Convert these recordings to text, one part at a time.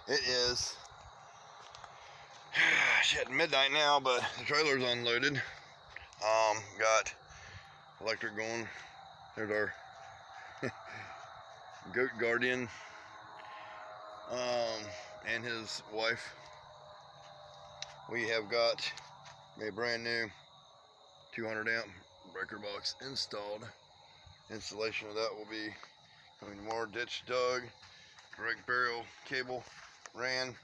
It is shit midnight now, but the trailer's unloaded. Got electric going. There's our goat guardian and his wife. We have got a brand new 200 amp breaker box installed. Installation of that will be coming tomorrow. Ditch dug, direct burial cable ran.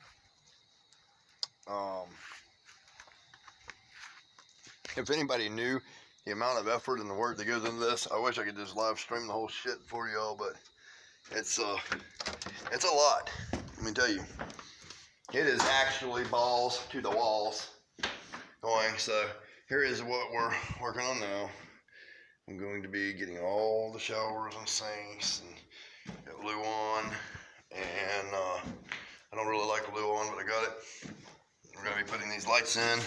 If anybody knew the amount of effort and the work that goes into this, I wish I could just live stream the whole shit for y'all, but it's a lot. Let me tell you, it is actually balls to the walls going. So here is what we're working on now. I'm going to be getting all the showers and sinks and got Luan, and I don't really like Luan, but I got it. We're gonna be putting these lights in,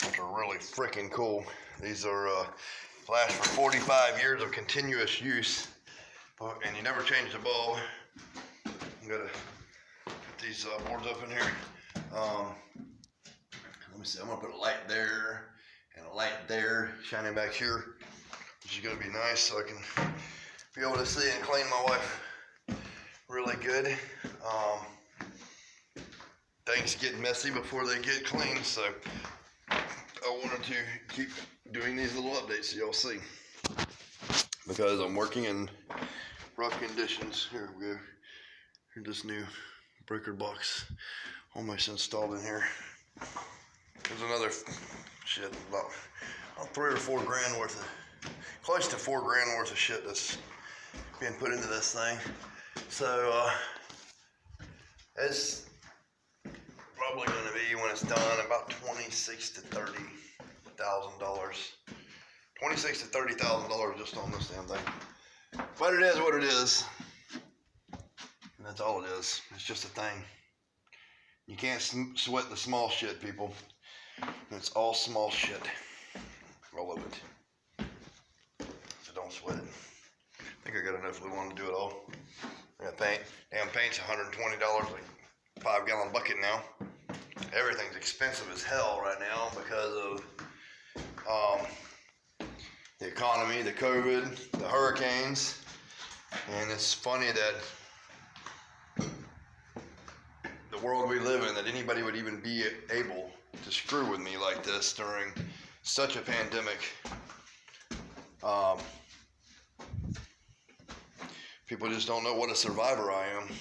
which are really freaking cool. These are last for 45 years of continuous use, and you never change the bulb. I'm gonna put these boards up in here. Let me see. I'm gonna put a light there and a light there, shining back here, which is gonna be nice, so I can be able to see and clean my wife really good. Things get messy before they get clean, so I wanted to keep doing these little updates so y'all see, because I'm working in rough conditions. Here we go. Here's this new breaker box almost installed in here. There's another shit, about 3 or 4 grand worth of, close to 4 grand worth of shit that's being put into this thing. So it's probably going to be, when it's done, about $26,000 to $30,000. $26,000 to $30,000 just on this damn thing. But it is what it is, and that's all it is. It's just a thing. You can't sweat the small shit, people. It's all small shit, all of it. So don't sweat it. I think I got enough Luan to do it all. I got paint. Damn paint's $120, like 5-gallon bucket now. Everything's expensive as hell right now because of the economy, the COVID, the hurricanes. And it's funny that the world we live in, that anybody would even be able to screw with me like this during such a pandemic. People just don't know what a survivor I am,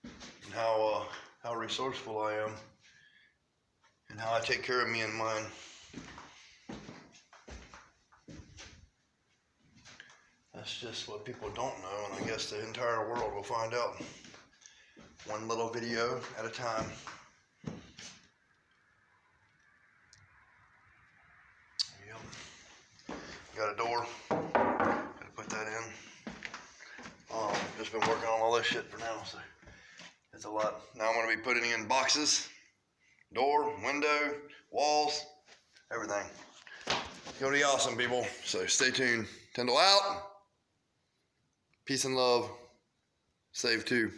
and how resourceful I am, and how I take care of me and mine. That's just what people don't know, and I guess the entire world will find out one little video at a time. Yep. Got a door. Gotta put that in. Just been working on all this shit for now, so it's a lot. Now I'm gonna be putting in boxes, door, window, walls, everything. It's gonna be awesome, people. So stay tuned. Tyndall out. Peace and love. Save 2.